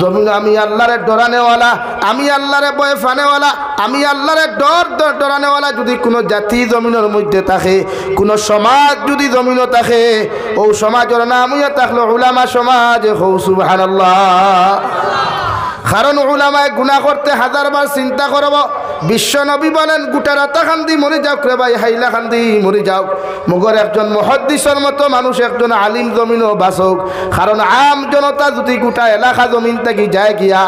জমিন আমি আল্লাহরে ডরানেওয়ালা, আমি আল্লাহরে ভয় ফানেওয়ালা, আমি আল্লাহরে ডরানেওয়ালা যদি কোনো জাতি জমিনের মধ্যে থাকে, কোনো সমাজ যদি জমিনও থাকে, ও সমাজের নাম হইয়া থাকলো উলামা সমাজ। সুবহানাল্লাহ। কারণ উলামায়ে গুনাহ করতে হাজারবার চিন্তা করব। বিশ্ব নবী বলেন গোটা রাতা খান্দি মরে যাও রে ভাই, হাইলা খান্দি মরে যাও, মগর একজন মুহাদ্দিসের মতো মানুষ, একজন আলিম জমিনও বাসক। কারণ আম জনতা যদি গোটা এলাকা জমিন থেকে যায় গিয়া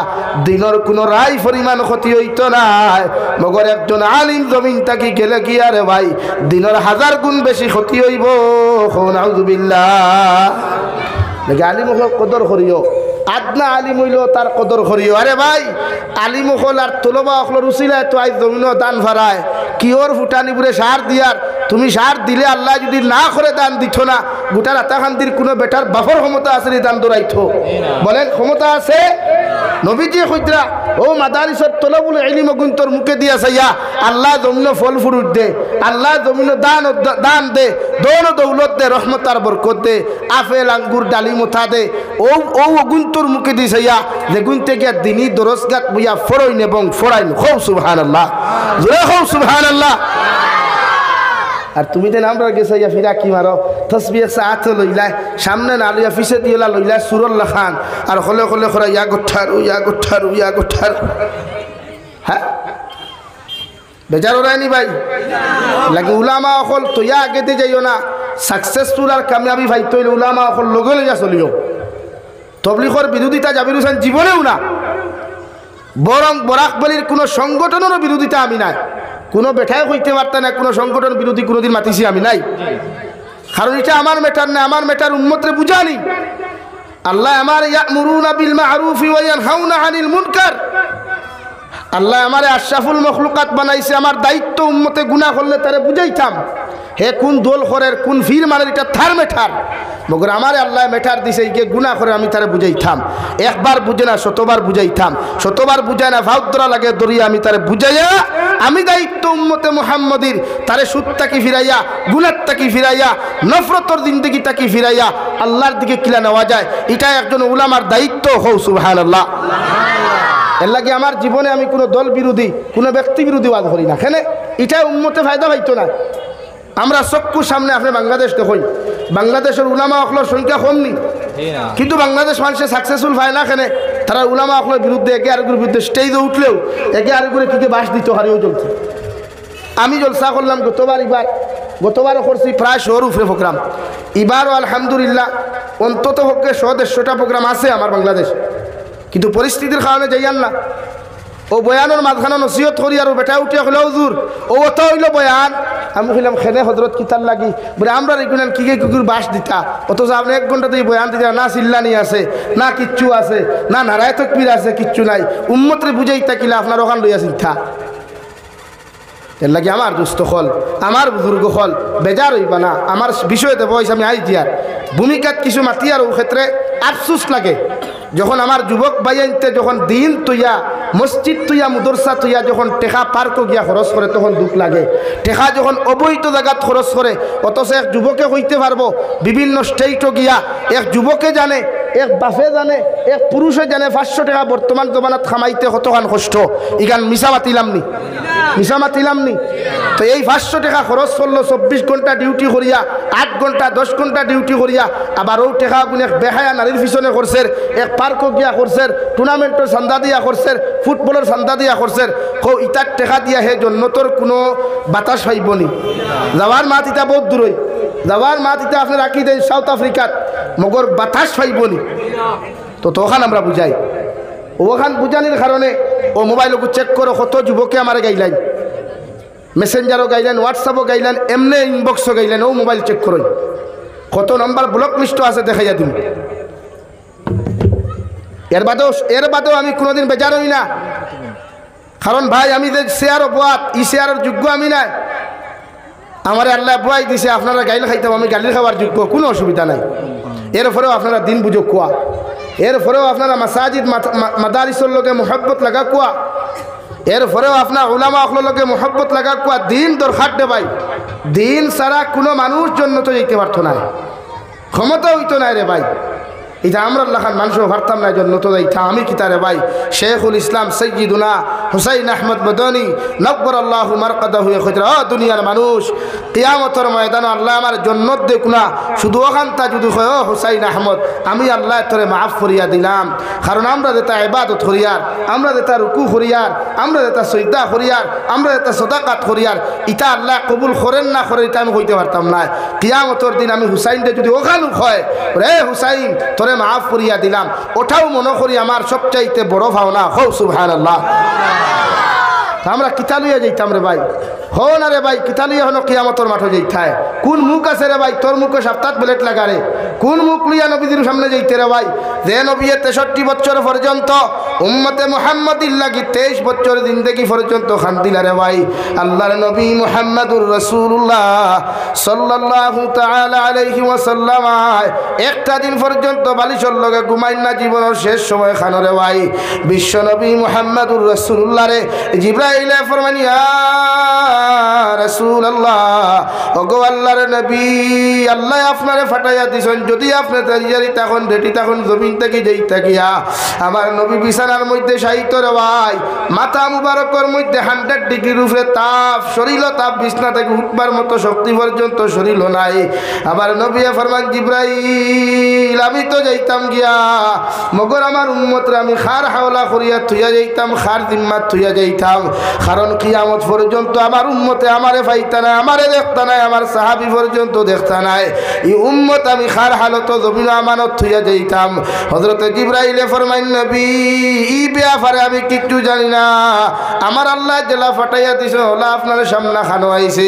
দিনের কোনো রায় পরিমাণ ক্ষতি হইতো নাই, মগর একজন আলিম জমিন থেকে গেলে গিয়া রে ভাই দিনের 1000 গুণ বেশি ক্ষতি হইব। নাউযুবিল্লাহ। নাকি আলিম কদর করিও, আদনা আলিম হইলেও তার কদর করিও। আরে ভাই আলিম হল আর তোলবা অখলর উচিলায় তো আজ জমিন দান ভাড়ায় কিওর ফুটানি বুড়ে সার দিয়ার, তুমি সার দিলে আল্লাহ যদি না করে দান দিত না, গোটা রাতাকান্দির কোনো বেটার বাফর ক্ষমতা আছে দান দৌড়াইতো? বলেন ক্ষমতা আছে? নবীজি কইতরা ও মাদারিসত তলবুল ইলম গুনতর মুখে দিয়া চাইয়া আল্লাহ জমিন ফল ফুরুট দে, আল্লাহ জমিন দান দে, দৌন দৌলত দে, রহমতার বরকত দে, আপেল আঙ্গুর ডালি মুথা দে। ও ও গুনতর মুখে দি চাইয়া যে গুনতে গিয়া দিনই দরজগাত বইয়া ফরইন এবং ফরাইন। খুব সুবহানাল্লাহ, জোরে খুব সুবহানাল্লাহ। আর তুমি তো নাম গেছে ফিরা কি মারো তসবিহ সাথ লইলাই সামনে না লইয়া পিছে দিলা লইলাই সুরল্লা খান আর হলে হলে খরা ইয়া গোঠার ইয়া গোঠার ইয়া গোঠার। হ্যাঁ বেজার ওরাইনি ভাই লাগে উলামা অকল তৈয়া আগেতে যাইও না, সাকসেসফুল আর কামিয়াবি ভাই তৈলে উলামা অকল লগে লইয়া চলিও। তবলিগর বিরোধিতা জাবির হোসেন জীবনেও না, বরং বরাকবলির কোনো সংগঠনেরও বিরোধিতা আমি নাই, কোনো বেঠায় কইতে পারত না, কোনো সংগঠন বিরোধী কোনোদিন মাতিছি আমি নাই। কারণ এটা আমার মেটার না, আমার মেটার উম্মতরে বুঝানি। আল্লাহ আমার ইয়ামুরুনা বিল মা'রুফি ওয়া ইয়ানহাউনা আনিল মুনকার, আল্লাহ আমারে আশরাফুল মখলুকাত বানাইছে, আমার দায়িত্ব উম্মতে গুনাহ করলে তারে বুঝাইতাম হে কোন দোল খরের কোন ফির মানের এটা থার মেঠার, মগর আমারে আল্লাহ মেঠার দিছে গিয়ে গুনাহ করে আমি তারে বুঝাইতাম। একবার বুঝে না শতবার বুঝাইতাম, শতবার বুঝায় না ভাউদ্রা লাগে দরিয়া আমি তারে বুঝাইয়া আমি দায়িত্ব উম্মতে মুহাম্মদির তারে সুদটাকে ফিরাইয়া গুনাহটাকে ফিরাইয়া নফরতর জিন্দেগিটাকে ফিরাইয়া আল্লাহর দিকে কিলা নেওয়া যায়, এটা একজন উলামার দায়িত্ব। হও সুবহানাল্লাহ। এর লাগে আমার জীবনে আমি কোনো দল বিরোধী কোনো ব্যক্তি বিরোধী ওয়াজ করি না, কেন এটা উম্মতে ফায়দা পাইতো না। আমরা চক্ষুর সামনে আপনি বাংলাদেশ দেখুন, বাংলাদেশের উলামা অকলের সংখ্যা কম নি, কিন্তু বাংলাদেশ মানুষে সাকসেসফুল পায় না, কেন তারা উলামা অকলের বিরুদ্ধে একে আরেকের বিরুদ্ধে স্টেজে উঠলেও একে আরেকের কি বাস দিত হারিয়েও চলছে। আমি জলসা করলাম গতবারও করছি প্রায় 100 উপরে প্রোগ্রাম, এবারও আলহামদুলিল্লাহ অন্তত পক্ষে 100-150টা প্রোগ্রাম আছে আমার বাংলাদেশ, কিন্তু পরিস্থিতির কারণে যাইয়ান না। ও বয়ানোর মাঝখানে নসিহত করি আর বেটা উঠিয়া হইল হুজুর ও অত হইল বয়ান, আমি কইলাম খেনে হজরত কিতার লাগি বলে আমরা রেগুলার কি কুকুর বাস দিতা, অথচ আপনি 1 ঘন্টাতে বয়ান দিতা না, চিল্লানি আছে না, কিচ্ছু আছে না, নারায় তকবীর আছে, কিচ্ছু নাই, উম্মতরে বুঝাইতা কিলা আপনার ওখান লইয়া চিন্তা। এর লাগে আমার দুস্থ হল আমার বুজুর্গ হল বেজার হইবা না, আমার বিষয়তে বয়স আমি আই দিয়ার ভূমিকাত কিছু মাতিয়ার ও ক্ষেত্রে আফসুস লাগে। যখন আমার যুবক ভাইয়াইতে যখন দিন তুইয়া মসজিদ তুইয়া মুদরসা তুইয়া যখন টেকা পার্ক গিয়া খরচ করে তখন দুঃখ লাগে। টেকা যখন অবৈধ জায়গাত খরচ করে, অথচ এক যুবকে হইতে পারবো বিভিন্ন স্টেটও গিয়া এক যুবকে জানে, এক বাফে জানে, এক পুরুষে জানে 500 টাকা বর্তমান জমানাত খামাইতে কতখান কষ্ট। ইগান মিশা মাতিলাম নি, মিশা মাতিলাম নি। তো এই 500 টাকা খরচ করলো 24 ঘন্টা ডিউটি করিয়া, 8 ঘন্টা 10 ঘন্টা ডিউটি করিয়া, আবার ও টাকা গুণ এক বেহায়া নারীর পিছনে করছে, এক পার্ক গিয়া করছে, টুর্নামেন্টের চান্দা দিয়া করছে, ফুটবলের চান্দা দিয়া করছে। কো ইটার টাকা দিয়া হে জন্নতর কোনো বাতাস পাইবনি। যাওয়ার মাত ইটা বহুত দূরই, যাওয়ার মাত ইটা আপনি রাখি দেন সাউথ আফ্রিকাত, মগর বাতাস পাইবনি। তো তখন আমরা বুঝাই, ওখান বুঝানির কারণে ও মোবাইলকে চেক করো কত যুবকে আমার গাইলাইন, মেসেঞ্জারও গাইলেন, হোয়াটসঅ্যাপও গাইলেন, এমনি ইনবক্সও গাইলেন, ও মোবাইল চেক করুন কত নাম্বার ব্লক লিস্ট আছে দেখাইয়া দিন। এর বাদেও আমি কোনোদিন বেজার হই না, কারণ ভাই আমি যে শেয়ার বাত ই শেয়ারের যোগ্য আমি নাই। আমার আল্লাহ বুয়াই দিছে আপনারা গাইল খাইতাম, আমি গালির খাওয়ার যোগ্য, কোনো অসুবিধা নাই। এরপরেও আপনারা দিন বুঝো কোয়া, এরপরেও আপনারা মাসাজিদ মাদারিসের লগে মোহব্বত লাগা কোয়া, এরপরেও আপনার উলামা অকলের লগে মোহব্বত লাগা কোয়া। দিন দরকার দে ভাই, দিন ছাড়া কোনো মানুষ জন্য তো যেতে পারতো না, ক্ষমতা হইতো না রে ভাই। এটা আমরা লাখান মানুষও ভারতাম না জন্য তো এইটা আমি কিতারে ভাই শেখুল ইসলাম সৈয়দুনা হুসাইন আহমদ মদনী নব্বর আল্লাহ মারকাদা হয়ে খুঁজরা দুনিয়ার মানুষ কিয়ামতের ময়দান আল্লাহ আমার জন্নত দেখ না শুধু ওখানটা যদি হয় ও হুসাইন আহমদ আমি আল্লাহ তোরে মাফ করিয়া দিলাম কারণ আমরা যেটা ইবাদত করিয়ার আমরা যেটা রুকু করিয়ার আমরা যেটা সজদা করিয়ার আমরা যেটা সদাকাত করিয়ার এটা আল্লাহ কবুল করেন না করেন এটা আমি কইতে পারতাম না কিয়ামতের দিন আমি হুসাইনকে যদি ওখানে হয় রে হুসাইন তোরে মাফ করিয়া দিলাম ওটাও মনে করি আমার সবচাইতে বড় ভাবনা হো সুবহানাল্লাহ আমরা কিতা লইয়া যাইতাম রে ভাই হো না রে ভাই কিতা লইয়া হলো কিয়ামতের মাঠে যাইতায় কোন মুখ আছে রে ভাই তোর মুখে সপ্তাহ ব্লেট লাগারে কোন মুখ লইয়া নবীজির সামনে যাইতে রে ভাই যে নবী 63 বছর পর্যন্ত উম্মতে মুহাম্মাদির লাগি 23 বছর জিন্দেগি পর্যন্ত খান্দিলা রে ভাই আল্লাহর নবী মুহাম্মদুর রাসূলুল্লাহ সাল্লাল্লাহু তাআলা আলাইহি ওয়াসাল্লাম একটা দিন পর্যন্ত বালিশের লগে ঘুমাই না জীবনের শেষ সময় খানো রে ভাই বিশ্ব নবী মুহাম্মদুর রাসূলুল্লাহ রে জিবরাইল ফরমান ইয়া রাসূলুল্লাহ ওগো আল্লাহর নবী আল্লাহ আপনারে ফাটাইয়া দিছেন যদি আপনি তৈয়ারি তখন রেডি তখন জমিন থেকে যাইতা গিয়া আমার নবী বিছানার মধ্যে শায়িত রে ভাই মাথা মুবারকের মধ্যে 100 ডিগ্রির উপরে তাপ শরীর তাপ বিছনা থেকে উঠবার মতো শক্তি পর্যন্ত শরীর নাই আমার নবী ফরমান জিবরাইল আমি তো যাইতাম গিয়া মগর আমার উম্মতরা আমি খার হাওলা করিয়া থুইয়া যাইতাম খার জিম্মাত থুইয়া যাইতাম কারণ কিয়ামত পর্যন্ত আমার উম্মতে আমারে পাইতা না আমারে দেখতা নাই আমার সাহাবী পর্যন্ত দেখতা নাই এই উম্মত আমি খার হালত জমিন আমানত থুইয়া যাইতাম হযরত জিবরাইল ফরমাইন নবী ই ব্যাপারে আমি কিচ্ছু জানি না আমার আল্লাহ জেলা ফাটাইয়া দিছে হলো আপনার সামনে খানো আইছে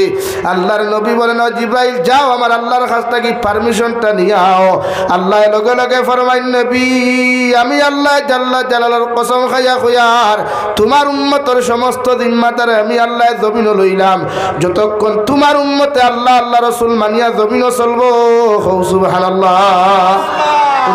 আল্লাহর নবী বলেন জিবরাইল যাও আমার আল্লাহর কাছ থেকে পারমিশনটা নিয়ে আও আল্লাহ লগে লগে ফরমাইন নবী আমি আল্লাহ জাল্লা জালালের কসম খাইয়া কইয়ার তোমার উম্মতের সমস্ত জিম্মাদারে আমি আল্লাহ জমিন লইলাম যতক্ষণ তোমার উম্মতে আল্লাহ আল্লাহ রাসূল মানিয়া জমিন চলবো সুবহানাল্লাহ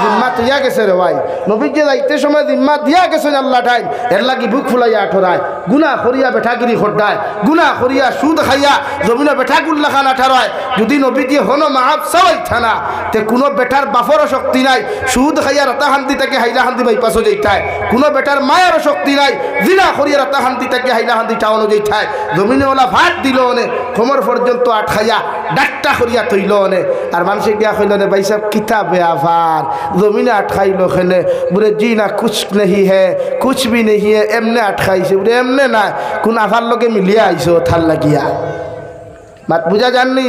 জিম্মা দিয়া গেছে রে ভাই নবী যে যাইতে সময় জিম্মা দিয়া গেছেন আল্লাহ ঠাই এর লাগি বুক ফুলাইয়া আঠরায় গুনাহ করিয়া বেঠাগিরি খড্ডায় গুনাহ করিয়া সুদ খাইয়া জমিনে বেঠাগুল্লা খানা ঠারায় যদি নবী দিয়ে হনো মাহাব সবাই থানা তে কোনো বেটার বাফরও শক্তি নাই সুদ খাইয়া রাতা হান্দি থেকে হাইলা হান্দি বাইপাসও যাইতায় কোনো বেটার মায়েরও শক্তি নাই জিনা করিয়া রাতা হান্দি থেকে হাইলা হান্দি টাউনও যাইতায় জমিনে ওলা ভাত দিল অনে কোমর পর্যন্ত আট খাইয়া ডাক্তা করিয়া তৈল অনে আর মানুষে গিয়া কইল নে ভাই সাহেব কিতাবে আভার জমিনে আটকাইলো খেলে বুড়ে জি না কুছ नहीं है कुछ भी नहीं है एमने আটকাইছে বুড়ে এমনে না কোন আভার লগে মিলিয়া আইছো থাল লাগিয়া মাত বুঝা জাননি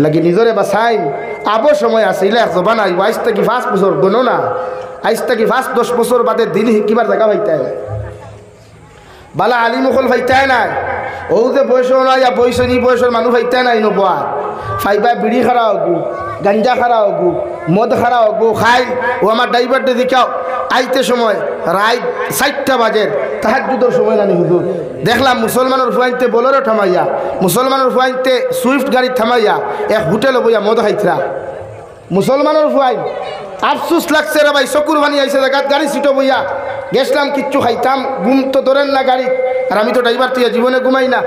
লাগি নিজরে বাসাইন আবো সময় আছে ইলা জবান আই 22 থেকে 5 বছর গনো না আইস থেকে 5-10 বছর বাদে দিন কিবার জায়গা পাইতায় বালা আলিম হল পাইতায় না ও যে বয়স না ইয়া বয়সনি বয়সের মানুষ পাইতায় নাই নবুয়া ফাইবা বিড়ি খারা হগু গাঞ্জা খারা হগু মদ খারা হগু খাই ও আমার ড্রাইভারটা দেখাও আইতে সময় রাত 4টা বাজে তাহাজ্জুদের সময় নানি হুজুর দেখলাম মুসলমানের ফুয়াইতে বোলেরো থামাইয়া মুসলমানের ফুয়াইতে সুইফট গাড়ি থামাইয়া এক হোটেল বইয়া মদ খাইতরা মুসলমানের ফুয়াই আফসুস লাগছে রে ভাই চকুর বানি আইছে জায়গা গাড়ি সিটো বইয়া গেছলাম কিচ্ছু খাইতাম ঘুম তো ধরেন না গাড়ি আর আমি তো ড্রাইভার তুই জীবনে ঘুমাই না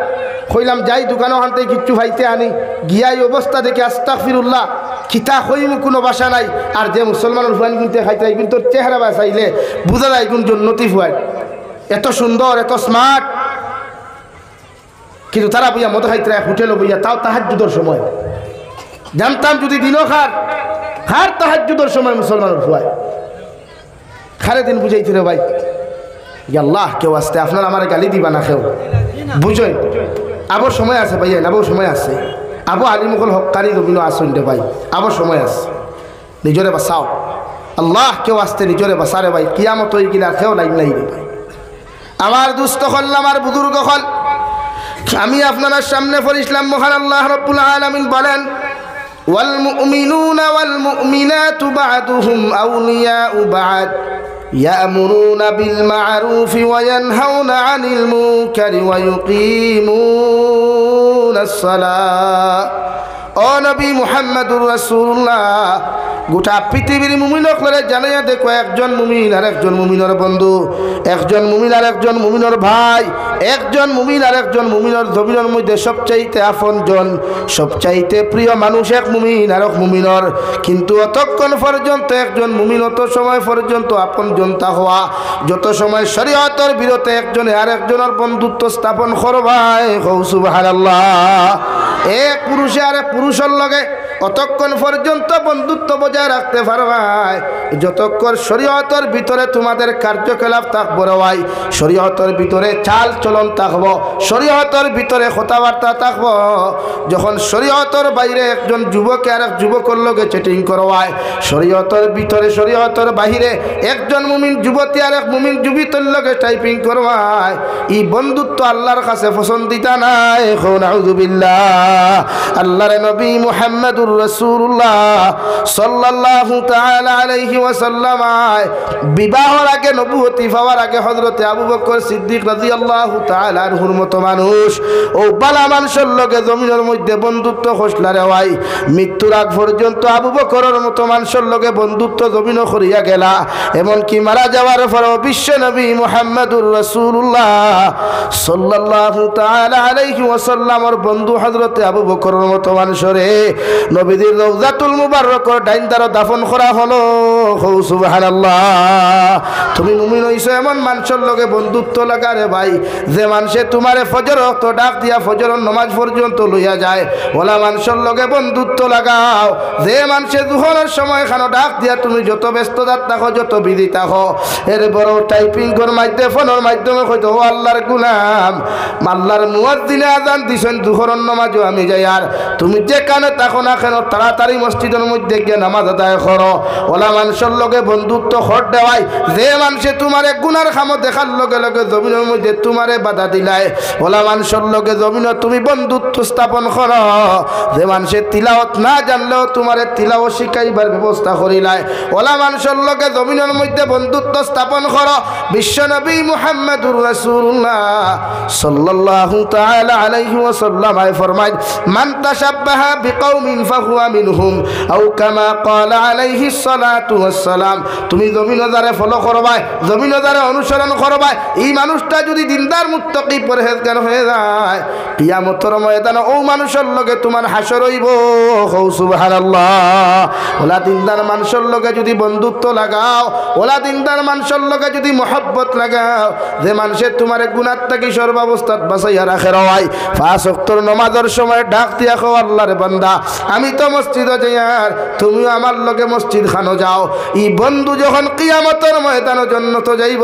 কইলাম যাই দোকানও হানতে কিচ্ছু খাইতে আনি গিয়াই অবস্থা দেখে আস্তাগফিরুল্লাহ খিতা হইমু কোনো বাসা নাই আর যে মুসলমানের ফুয়ান কিনতে খাইতে কিন্তু তোর চেহারা বাসাইলে বুঝা যায় কোন জন্নতি ফুয়াই এত সুন্দর এত স্মার্ট কিন্তু তারা বইয়া মদ খাইতে হোটেলও বইয়া তাও তাহাজ্জুদের সময় জানতাম যদি দিনও খার তাহাজ্জুদের সময় মুসলমানের ফুয়াই খারে দিন বুঝাইতে রে ভাই আল্লাহ কেউ আসতে আপনার আমার গালি দিবা না কেউ বুঝই আবার সময় আছে ভাই আবার সময় আছে আবু আলিমুল হকানি জমিন আসুন রে ভাই আবার সময় আছে নিজরে বাঁচাও আল্লাহ কেউ আসতে নিজরে বাঁচারে ভাই কিয়ামত হয়ে গেলে আর কেউ লাইন নাই রে ভাই আমার দুস্থ হল আমার বুজুর্গ হল আমি আপনার সামনে পড়িলাম মহান আল্লাহ রাব্বুল আলামিন বলেন والمؤمنون والمؤمنات بعضهم أولياء بعض يأمرون بالمعروف وينهون عن المنكر ويقيمون الصلاة ও নবী মুহাম্মদুর রাসূলুল্লাহ গোটা পৃথিবীর মুমিন হকলে জানাইয়া দেখো একজন মুমিন আর একজন মুমিনের বন্ধু, একজন মুমিন আর একজন মুমিনের ভাই, একজন মুমিন আর একজন মুমিনের জমিনের মধ্যে সবচাইতে আপনজন, সবচাইতে প্রিয় মানুষ এক মুমিন আর এক মুমিনের। কিন্তু অতক্ষণ পর্যন্ত একজন মুমিন অত সময় পর্যন্ত আপনজন তা হওয়া, যত সময় শরীয়তের বিরুদ্ধে একজনে আর একজনের বন্ধুত্ব স্থাপন করবাই। সুবহানাল্লাহ। এক পুরুষে আর এক পুরুষের লগে অতক্ষণ পর্যন্ত বন্ধুত্ব বজায় রাখতে পারবাই যতক্ষণ শরীয়তের ভিতরে তোমাদের কার্যকলাপ থাকবো রে ভাই, শরীয়তের ভিতরে চাল চলন থাকবো, শরীয়তের ভিতরে কথাবার্তা থাকবো। যখন শরীয়তের বাইরে একজন যুবকে আর এক যুবকের লগে চেটিং করবায়, শরীয়তের ভিতরে শরীয়তের বাহিরে একজন মুমিন যুবতী আর এক মুমিন যুবতীর লগে টাইপিং করবায়, এই বন্ধুত্ব আল্লাহর কাছে পছন্দিতা নাই। নাউযুবিল্লাহ। আল্লাহর নবী মুহাম্মদুর রাসূলুল্লাহ সাল্লাল্লাহু তাআলা আলাইহি ওয়াসাল্লাম বিবাহের আগে, নবুয়তি পাওয়ার আগে হযরতে আবু বকর সিদ্দিক রাদিয়াল্লাহু তাআলা আনহুর মতো মানুষ ও বালা মানুষের লগে জমিনের মধ্যে বন্ধুত্ব খসলা রে ভাই। মৃত্যুর আগ পর্যন্ত আবু বকরের মতো মানুষের লগে বন্ধুত্ব জমিন করিয়া গেলা। এমনকি মারা যাওয়ার পরও বিশ্ব নবী মুহাম্মদুর রাসূলুল্লাহ সাল্লাল্লাহু তাআলা আলাইহি ওয়াসাল্লামের বন্ধু হযরতে আবু বকরের মতো মানুষরে নবীদের রওজাতুল মুবাররকের ডাইনদার দাফন করা হলো। সুবহানাল্লাহ। তুমি মুমিন হইছো এমন মানুষের লগে বন্ধুত্ব লাগা রে ভাই, যে মানুষে তোমারে ফজর ওয়াক্ত ডাক দিয়া ফজরের নামাজ পর্যন্ত লইয়া যায়, ওলা মানুষের লগে বন্ধুত্ব লাগাও। যে মানুষে দুহরের সময় খানো ডাক দিয়া তুমি যত ব্যস্ততা থাকো, যত বিধি থাকো, এর বড় টাইপিং কর মাধ্যমে ফোনের মাধ্যমে হয়তো ও আল্লাহর গুলাম, আল্লাহর মুয়াজ্জিনে আযান দিছেন দুহরের নামাজও আমি যাই, আর তুমি যেখানে থাকো না কেন তাড়াতাড়ি মসজিদের মধ্যে গিয়ে নামাজ আদায় করো। ওলা মানুষের লগে বন্ধুত্ব হট দেওয়াই, যে মানুষে তোমার গুনার খামো দেখার লগে লগে জমিনের মধ্যে তোমারে বাধা দিলাই, ওলা মানুষের লগে জমিন তুমি বন্ধুত্ব স্থাপন করো। যে মানুষে তিলাওয়াত না জানলেও তোমারে তিলাওয়াত শিখাইবার ব্যবস্থা করিলাই, ওলা মানুষের লগে জমিনের মধ্যে বন্ধুত্ব স্থাপন করো। বিশ্বনবী মুহাম্মদুর রাসূলুল্লাহ সাল্লাল্লাহু তাআলা আলাইহি ওয়াসাল্লাম ফরমায়, মান তাশাব্বাহা বিকওমিন ফাহুয়া মিনহুম আও কামা ক্বালা আলাইহিস সালাতু ওয়াস সালাম। তুমি জমিনে যারে ফলো করবাই, জমিনে যারে অনুসরণ করবাই, এই মানুষটা যদি দিনদার মুত্তাকি পরহেজগার হয়ে যায়, কিয়ামতের ময়দানে ও মানুষের লগে তোমার হাসর হইব। সুবহানাল্লাহ। ওলা দিনদার মানুষের লগে যদি বন্ধুত্ব লাগাও, ওলা দিনদার মানুষের লগে যদি মহব্বত লাগাও, যে মানুষের তোমার গুনাহ থেকে সর্বাবস্থাত বাঁচাইয়া রাখে রয়, পাঁচ ওয়াক্তের নামাজের সময় ডাক দিয়া কও, আল্লাহর বান্দা আমি তো মসজিদে যাই, আর তুমিও আমার লগে মসজিদ খানো যাও। এই বন্ধু যখন কিয়ামতের ময়দানে জান্নাত যাইব,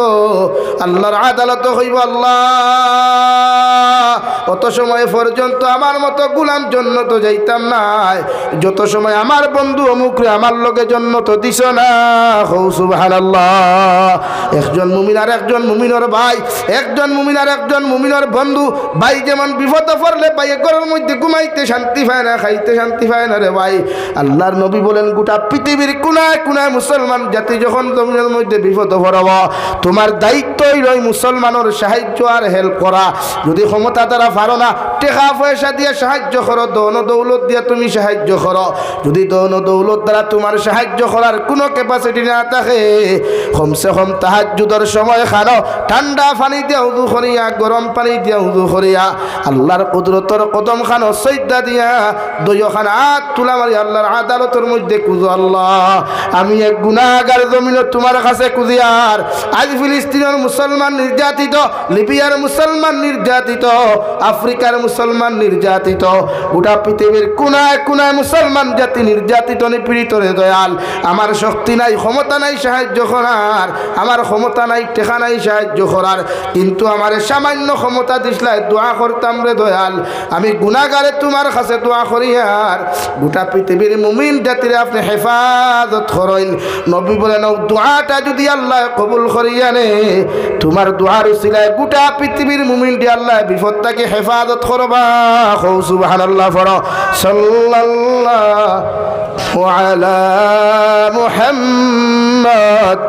আল্লাহর আদালত হইব, আল্লাহ অত সময় পর্যন্ত আমার মতো গোলাম জান্নাত যাইতাম না, যত সময় আমার বন্ধু অমুকরে আমার লগে জান্নাত দিছ না। সুবহানাল্লাহ। একজন মুমিন আর একজন মুমিনের ভাই, একজন মুমিন আর একজন মুমিনের বন্ধু। ভাই যেমন বিপদে পড়লে ভাই ঘরের মধ্যে ঘুমাইতে শান্তি পায় না, খাইতে শান্তি পায় না রে ভাই। আল্লাহর নবী বলেন, গোটা পৃথিবীর কোনায় কোনায় মুসলমান জাতি যখন জমিনের মধ্যে বিপদে পড়ব, তোমার দায়িত্বই রয় মুসলমানের সাহায্য আর হেল্প করা। যদি ক্ষমতা দ্বারা পারো না, টাকা পয়সা দিয়ে সাহায্য করো, দৌন দৌলত দিয়ে তুমি সাহায্য করো। যদি দৌন দৌলত দ্বারা তোমার সাহায্য করার কোনো ক্যাপাসিটি না থাকে, কমসে কম তাহাজ্জুদের সময় খানো, ঠান্ডা পানি দিয়ে উযু করিয়া, গরম পানি দিয়ে উযু করিয়া, আল্লাহর কুদরতের কদম খানো সজদা দিয়া, দুইখান হাত তুলা মারি আল্লাহর আদালতের মধ্যে কুজো, আল্লাহ আমি এক গুনাহগার জমিনে তোমার কাছে কুজিয়ার। আজ ফিলিস্তিনের মুসলমান নির্যাতিত, লিবিয়ার মুসলমান নির্যাতিত, আফ্রিকার মুসলমান নির্যাতিত, গোটা পৃথিবীর কোনায় কোনায় মুসলমান জাতি নির্যাতিত নিপীড়িত রে দয়াল। আমার শক্তি নাই, ক্ষমতা নাই সাহায্য করার, আমার ক্ষমতা নাই, টেকা নাই সাহায্য করার, কিন্তু আমার সামান্য ক্ষমতা দিসলাই দোয়া করতাম রে দয়াল। আমি গুনাহগারে তোমার কাছে দোয়া করি, আর গোটা পৃথিবীর মুমিন জাতিরে আপনি হেফাজত করেন। নবী বলেন, দোয়াটা যদি আল্লাহ কবুল করিয়া নে, তোমার দোয়ার উসিলায় গোটা পৃথিবীর মুমিনটি আল্লাহ বিপদ থেকে হেফাজত করবা। সুবহানাল্লাহ। ফর সাল্লাল্লাহু আলা মুহাম্মদ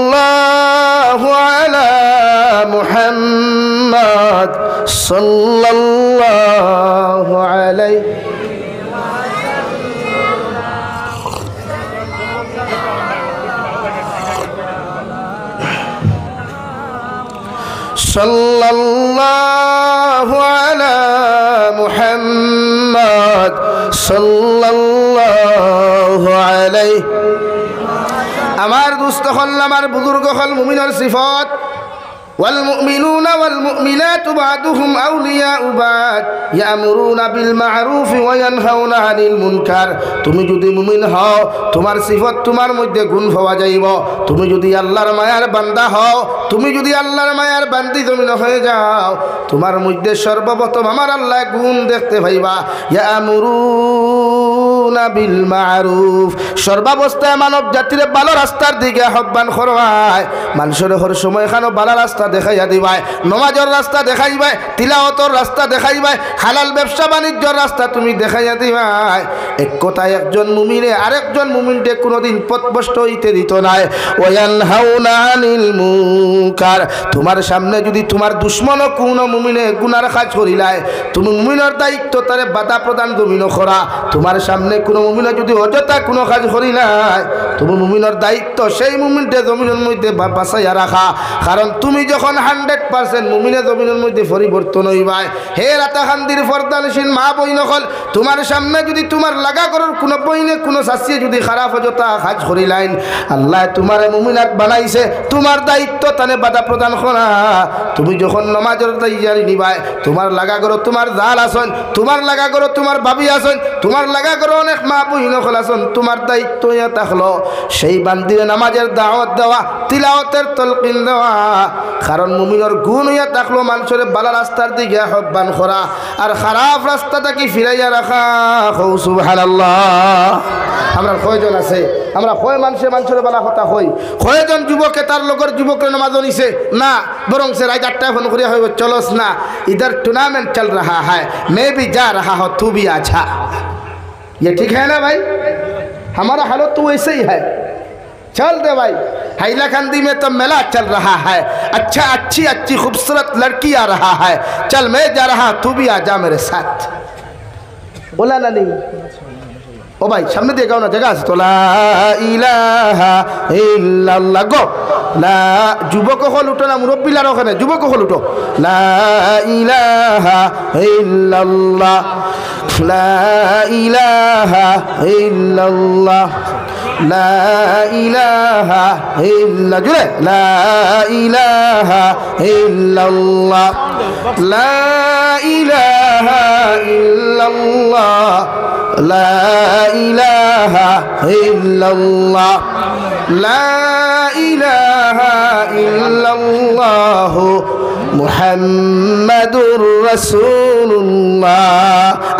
সাল্লাল্লাহু আলা মুহাম্মদ সাল্লাল্লাহু আলা সাল্লাল্লাহু আলা মুহাম্মদ সাল্লাল্লাহু আলাইহি। আমার দুস্থ হল, আমার বুজুর্গ হল, মুমিনের সিফত والمؤمنون والمؤمنات بعضهم أولياء بعض يأمرون بالمعروف وينهون عن المنكر। তুমি যদি মুমিন হও তোমার সিফত তোমার মধ্যে গুণ পাওয়া যাইব। তুমি যদি আল্লাহর মায়ার বান্দা হও, তুমি যদি আল্লাহর মায়ার বান্দি জমিন হয়ে যাও, তোমার মধ্যে সর্বপ্রথম আমার আল্লাহ গুণ দেখতে পাইবা। ইয়ামুরুনা বিল মারুফ, সর্বাবস্থায় মানব জাতির ভালো রাস্তার দিকে আহ্বান করবায়। মানুষের হর সময় খানো ভালো রাস্তা দেখাইয়া দিবাই, নমাজের রাস্তা দেখাইবাই, তিলাওয়াতের রাস্তা দেখাইবাই, হালাল ব্যবসা বাণিজ্যের রাস্তা তুমি দেখাইয়া দিবাই। এক কথায় একজন মুমিনে আরেকজন মুমিনকে কোনোদিন পথভ্রষ্ট হইতে দিত নাই। ওয়ানহাউনা আনিল মুনকার, তোমার সামনে যদি তোমার দুশ্মন কোনো মুমিনে গুনার কাজ করিলাই, তুমি মুমিনের দায়িত্ব তারে বাধা প্রদান জমিন করা। তোমার সামনে কোনো মুমিনে যদি অযথা কোনো কাজ করিলাই, তুমি মুমিনের দায়িত্ব সেই মুমিনকে জমিনের মধ্যে বাঁচাইয়া রাখা। কারণ তুমি যখন 100% মুমিনে জমিনের মধ্যে পরিবর্তন হইবাই। হে রাতাখান্দির ফরদানশীল মা বই নকল, তোমার সামনে যদি তোমার লাগা করার কোনো বইনে কোনো শাস্তি যদি খারাপ অযথা কাজ করিলাইন, আল্লাহ তোমার মুমিনাত বানাইছে, তোমার দায়িত্ব তানে বাধা প্রদান করা। তুমি যখন নমাজের তৈয়ারি নিবাই, তোমার লাগা করো তোমার জাল আসন, তোমার লাগা করো তোমার ভাবি আসন, তোমার লাগা করো অনেক মা বই নকল আসন, তোমার দায়িত্ব ইয়া থাকলো সেই বান্দিরে নামাজের দাওয়াত দেওয়া, তিলাওয়াতের তলকিন দেওয়া। কারণ মুমিনের গুণ হইয়া থাকলো মানুষের ভালো রাস্তার দিকে আহ্বান করা আর খারাপ রাস্তাটাকে ফিরাইয়া রাখা। সুবহানাল্লাহ। আমরা কয়জন আছে, আমরা কয় মানুষের বালা কথা হই, কয়জন যুবকে তার লগর যুবকের নামাজ নিছে না, বরং সে রাত 8টায় ফোন করিয়া হইব চলস না, ইধর টুর্নামেंट चल रहा है, मैं भी जा रहा हूँ, तू भी अच्छा। ये ठीक है ना भाई? हमारा हालत तो वैसे ही है। चल दे भाई, हैलाकंदी में तो मेला चल रहा है, अच्छा अच्छी अच्छी खूबसूरत लड़की आ रहा है, चल मैं जा रहा, तू भी आ जा मेरे साथ। बोला ना नहीं? ओ भाई सामने দিয়ে গাও না, জায়গা আছে তো। লা ইলাহা ইল্লাল্লাহ গো। লা যুবক হল উঠো না, মুরব্বিলার ওখানে যুবক হল উঠো। লা ইলাহা ইল্লাল্লাহ, লা ইলাহা ইল্লাল্লাহ, লা ইলাহা ইল্লা জুড়ে, লা ইলাহা ইল্লাল্লাহ, লা ইলাহা ইল্লাল্লাহ, লা ইলাহা ইল্লাল্লাহ, লা ইলাহা ইল্লাল্লাহ মুহাম্মাদুর রাসূলুল্লাহ।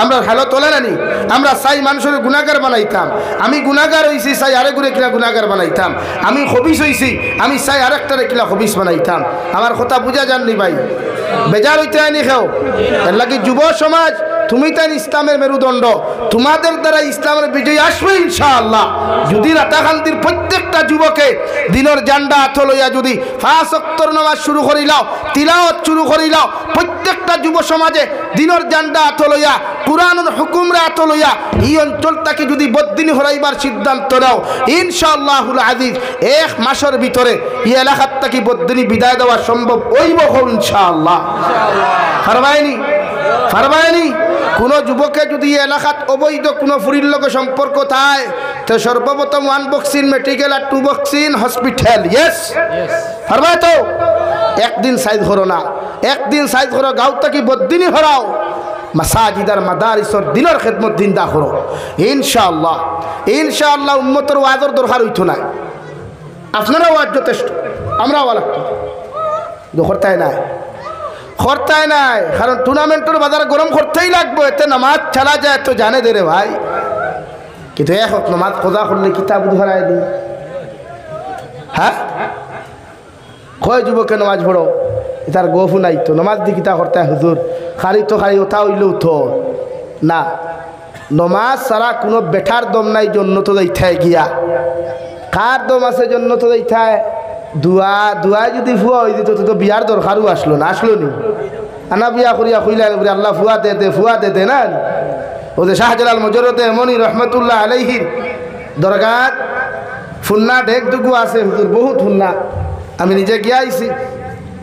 আমরা ভালো তোলে নানি, আমরা চাই মানুষের গুনাহগার বানাইতাম। আমি গুনাহগার হইছি, চাই আরেক গুরে কিলা গুনাহগার বানাইতাম। আমি খবিস হইছি, আমি চাই আরেকটারে কিলা খবিস বানাইতাম। আমার কথা বুঝা জাননি ভাই? বেজার হইতে আইনি খেও। এর লাগি যুব সমাজ তুমি তাই ইসলামের মেরুদণ্ড, তোমাদের দ্বারা ইসলামের বিজয় আসবে ইনশাআল্লাহ। যদি রাতাকান্দির প্রত্যেকটা যুবকে দিনের জান্ডা হাত লইয়া যদি 5 ওয়াক্তের নামাজ শুরু করিলাও, তিলাওয়াত শুরু করিলাও, প্রত্যেকটা যুব সমাজে দিনের জান্ডা হাত লইয়া কুরআনের হুকুমরা হাত লইয়া এই অঞ্চলটাকে যদি বদ্দিনী হরাইবার সিদ্ধান্ত নাও, ইনশাআল্লাহুল আজিজ 1 মাসের ভিতরে এই এলাকাটাকে বদ্দিনী বিদায় দেওয়া সম্ভব হইব ইনশাআল্লাহ। ফারমাইনি ফারমাইনি। কোনো যুবকে যদি এলাকাত অবৈধ কোনো ফুরির লোক সম্পর্ক থাকে, তো সর্বপ্রথম 1 বক্সিন মেডিকেল আর 2 বক্সিন হসপিটাল। ইয়েস ফারমাই তো। একদিন সাইজ করো না, একদিন সাইজ করো, গাঁওটা কি বদ্দিনী হরাও, মাসাজিদার মাদারিসর দিনের খেদমত দিনদা করো ইনশাআল্লাহ। ইনশাআল্লাহ উম্মতের ওয়াজের দরকার হইতো না, আপনারা ওয়াজ যথেষ্ট, আমরাও লাগতো করতেই নাই, করতেই নাই। কারণ টুর্নামেন্টের বাজার গরম করতেই লাগবে, এতে নামাজ চালা যায় তো জানে দে রে ভাই। কিন্তু এক নামাজ খোঁজা করলে কিতাব ধরাই দিই। হ্যাঁ কয় যুবকে নামাজ পড়ো, তার গফু নাই তো নমাজ দি কিতা করতে হুজুর, খালি তো খালি ওঠা হইলে উঠো না। নমাজ সারা কোনো বেঠার দম নাই, জন্য তো যাইথায় গিয়া। কার দম আছে জন্য তো যাইথায়? দুয়া দুয়া যদি ফুয়া হয়ে দিত তো বিয়ার দরকারও আসলো না, আসলো নি? আনা বিয়া করিয়া খুইলা আল্লাহ ফুয়া দে দে, ফুয়া দে দে না। ও যে শাহজালাল মজরতে মনি রহমতুল্লাহ আলাইহির দরগাত ফুন্না ঢেক দুগু আছে হুজুর, বহুত ফুন্না। আমি নিজে গিয়া আইছি,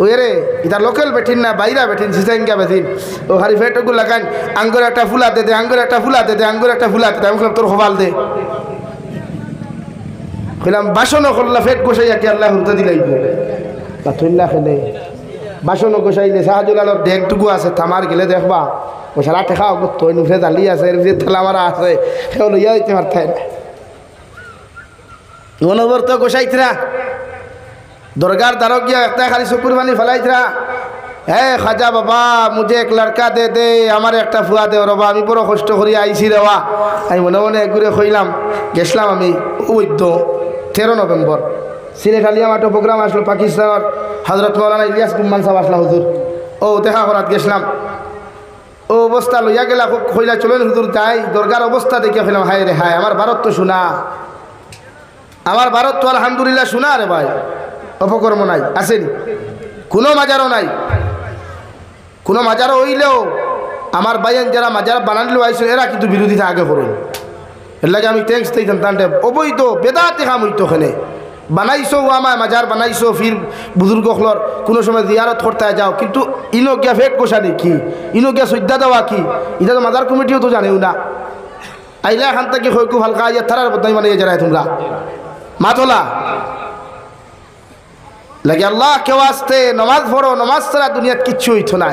ওই রে এটা লোকাল বেঠিন না বাইরা বেঠিন সিসাইঙ্গা বেঠিন ও হারি ফেটগুলো লাগান আঙ্গুর একটা ফুলাতে দে আঙ্গুর একটা ফুলাতে দে আঙ্গুর একটা ফুলাতে দে আমি তোর খোবাল দে কইলাম বাসনও করলা ফেট গোসাইয়া কি আল্লাহ হুরতে দিলাইব পাথুল্লা খেলে বাসনও গোসাইলে শাহজুলালর ডেকটুকু আছে থামার গেলে দেখবা ও সারা ঠেকাও করতো ওই নুফে দালি আছে এর ভিতরে থেলা মারা আছে সেও লইয়া দিতে পারতাই না মনোবর তো গোসাইতরা दरगार दारो गया एक खाली शुक्र बानी फलाइतरा हे खाजा बाबा मुझे एक लड़का दे दे हमारे एक फुआ दे रबा আমি বড় কষ্ট করি আইছি রেওয়া আমি মনে মনে ঘুরে কইলাম গেছলাম আমি ওই তো 13 নভেম্বর সিলেট আলিয়া মাঠে প্রোগ্রাম আসলো পাকিস্তানের হযরত মাওলানা ইলিয়াস গুম্মান সাহেব আসলা হুজুর ও দেখা করাত গেছলাম ও অবস্থা লইয়া গেলা কইলা চলেন হুজুর যাই দরগার অবস্থা দেখে ফেলাম হায় রে হায় আমার ভারত তো শোনা আমার ভারত তো আলহামদুলিল্লাহ শোনা রে ভাই অপকর্ম নাই আসেনি কোনো মাজারও নাই কোনো মাজারও হইলেও আমার বাইয়ান যারা মাজার বানানিলেও আইসো এরা কিন্তু বিরোধিতা আগে করুন এর লাগে আমি ট্যাক্স দিতাম তান্ডে অবৈধ বেদাতে কাম হইতো ওখানে বানাইছো আমায় মাজার বানাইছো ফির বুজুর্গখলর কোনো সময় জিয়ারত করতে যাও কিন্তু ইনো গিয়া ফেট কষা কি ইনো গিয়া শ্রদ্ধা দেওয়া কি এটা তো মাজার কমিটিও তো জানেও না আইলা এখান থেকে হয়কু হালকা আইয়া থারার বদনাই মানে যারাই তোমরা মাতলা লাগে আল্লাহ কে ওয়াস্তে নমাজ পড়ো নমাজ ছাড়া দুনিয়াত কিচ্ছু হইতো না